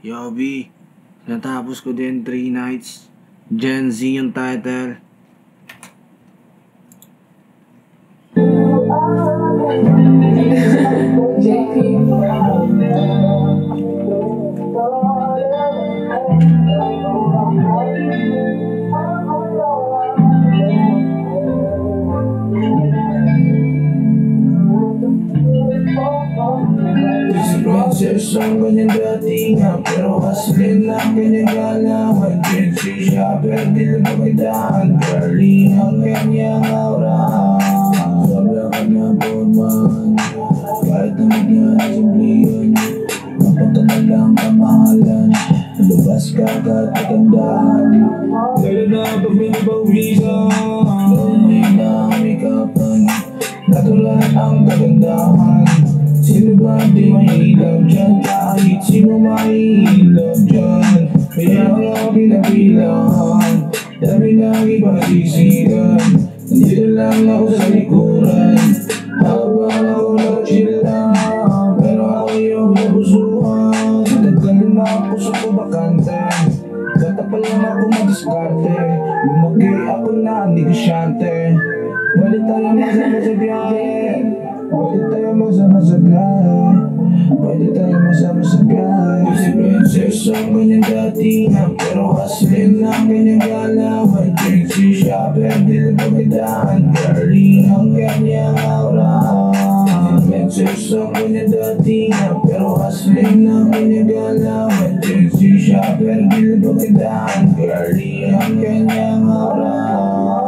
Yo, B. Natapos ko din 3 nights. Gen Z yung title. Princess ang kanyang datingan, pero kaslin ang kanyang galawan. Gen Z siya, pero di lang magandaan. Girly ang kanyang aura, sobrang kanyang forman. Kahit na magyan ang simplihan, mapagkamalang kamahalan. Lumabas ka kahit kagandahan, lalo na pag binabawisan. Tunay na make-upan, natural ang kagandahan. Sino ba di mahilaw dyan? Kahit sino mahilaw dyan. Kaya ako pinabilang, dami nang ipasisigan. Nandito lang ako sa likuran, habang ako nag-chill lang. Pero ako yung nabusuhan, tagal na ang puso ko bakante. Bata pa lang ako madiskarte, lumaki ako na negosyante. Pwede tayo masama sa biyahe, pwede tayo masama sa biyahe, pwede tayo masama sa biyahe. Si Princess ang kanyang datingan, pero kaslin ang kanyang galawan. Gen Z siya, pero di lang magandaan. Girly ang kanyang aura. Si Princess ang kanyang datingan, pero kaslin ang kanyang galawan. Gen Z siya, pero di lang magandaan. Girly ang kanyang aura.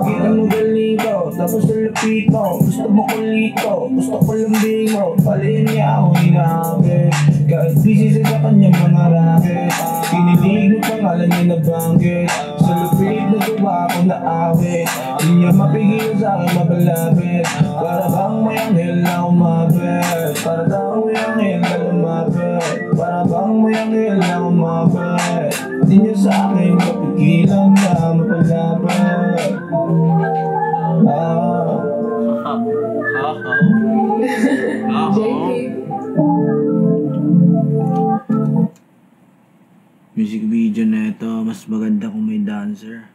Kita mo galing ko, tapos nalapit mo. Gusto mo kulito, gusto ko lambing mo. Paliin niya ako hinahangin, kahit busy sa kanyang mga racket. Kinilig ng pangalan niya na banggit, sa lupit na gawa ako na awit. Di niya mapigil sa akin mabalapit, para bang may anghel na umabit. Para bang may anghel na lumapit, para bang may anghel na umabit. Di niya sa akin mapigilan na mapalapit. Music video na ito, mas maganda kung may dancer.